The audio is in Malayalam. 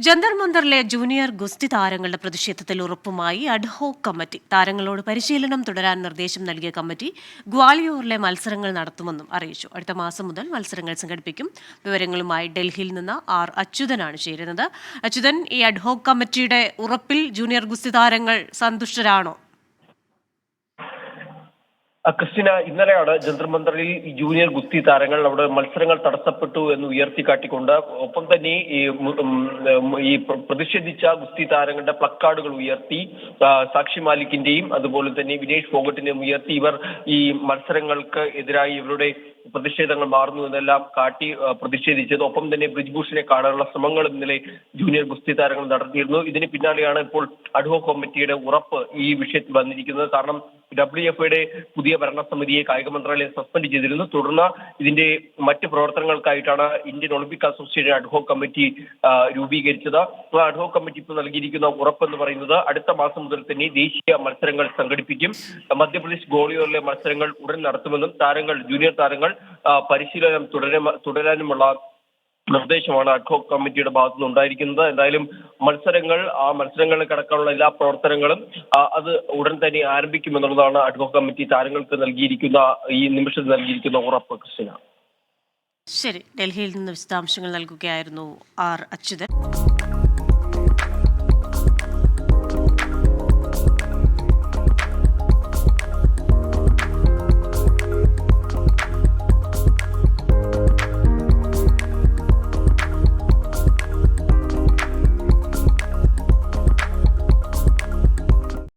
ജന്തർ മന്ദറിലെ ജൂനിയർ ഗുസ്തി താരങ്ങളുടെ പ്രതിഷേധത്തിൽ ഉറപ്പുമായി അഡ്ഹോക് കമ്മിറ്റി താരങ്ങളോട് പരിശീലനം തുടരാൻ നിർദ്ദേശം നൽകിയ കമ്മിറ്റി ഗ്വാളിയോറിലെ മത്സരങ്ങൾ നടത്തുമെന്നും അറിയിച്ചു. അടുത്ത മാസം മുതൽ മത്സരങ്ങൾ സംഘടിപ്പിക്കും. വിവരങ്ങളുമായി ഡൽഹിയിൽ നിന്ന് ആർ അച്യുതനാണ് ചേരുന്നത്. അച്യുതൻ, ഈ അഡ്ഹോക് കമ്മിറ്റിയുടെ ഉറപ്പിൽ ജൂനിയർ ഗുസ്തി താരങ്ങൾ സന്തുഷ്ടരാണോ? ക്രിസ്റ്റിന, ഇന്നലെയാണ് ജന്തർ മന്ദറിൽ ജൂനിയർ ഗുസ്തി താരങ്ങൾ അവിടെ മത്സരങ്ങൾ തടസ്സപ്പെട്ടു എന്ന് ഉയർത്തിക്കാട്ടിക്കൊണ്ട് ഒപ്പം തന്നെ ഈ പ്രതിഷേധിച്ച ഗുസ്തി താരങ്ങളുടെ പ്ലക്കാർഡുകൾ ഉയർത്തി സാക്ഷി മാലിക്കിന്റെയും അതുപോലെ തന്നെ വിനേഷ് ഫോഗട്ടിന്റെയും ഉയർത്തി ഇവർ ഈ മത്സരങ്ങൾക്ക് എതിരായി ഇവരുടെ പ്രതിഷേധങ്ങൾ മാറുന്നു എന്നെല്ലാം കാട്ടി പ്രതിഷേധിച്ചത്. ഒപ്പം തന്നെ ബ്രിജ്ഭൂഷണെ കാണാനുള്ള ശ്രമങ്ങൾ ഇന്നലെ ജൂനിയർ ഗുസ്തി താരങ്ങൾ നടത്തിയിരുന്നു. ഇതിന് പിന്നാലെയാണ് ഇപ്പോൾ അഡ്ഹോക് കമ്മിറ്റിയുടെ ഉറപ്പ് ഈ വിഷയത്തിൽ വന്നിരിക്കുന്നത്. കാരണം WFAയുടെ പുതിയ ഭരണസമിതിയെ കായിക മന്ത്രാലയം സസ്പെൻഡ് ചെയ്തിരുന്നു. തുടർന്ന് ഇതിന്റെ മറ്റ് പ്രവർത്തനങ്ങൾക്കായിട്ടാണ് Indian Olympic association ad hoc committee രൂപീകരിച്ചത്. അഡ്ഹോക് കമ്മിറ്റി ഇപ്പോൾ നൽകിയിരിക്കുന്ന ഉറപ്പെന്ന് പറയുന്നത് അടുത്ത മാസം മുതൽ തന്നെ ദേശീയ മത്സരങ്ങൾ സംഘടിപ്പിക്കും. മധ്യപ്രദേശ് ഗ്വാളിയോറിലെ മത്സരങ്ങൾ ഉടൻ നടത്തുമെന്നും ജൂനിയർ താരങ്ങൾ പരിശീലനം തുടരാനുമുള്ള നിർദ്ദേശമാണ് അഡ്ഹോക് കമ്മിറ്റിയുടെ ഭാഗത്തുനിന്ന് ഉണ്ടായിരിക്കുന്നത്. എന്തായാലും മത്സരങ്ങളിൽ കടക്കാനുള്ള എല്ലാ പ്രവർത്തനങ്ങളും അത് ഉടൻ തന്നെ ആരംഭിക്കുമെന്നുള്ളതാണ് അഡ്ഹോക് കമ്മിറ്റി താരങ്ങൾക്ക് ഈ നിമിഷത്തിൽ നൽകിയിരിക്കുന്ന ഉറപ്പ്. കൃഷ്ണ, ശരി, ഡൽഹിയിൽ നിന്ന് വിശദാംശങ്ങൾ നൽകുകയായിരുന്നു ആർ അച്യുതൻ.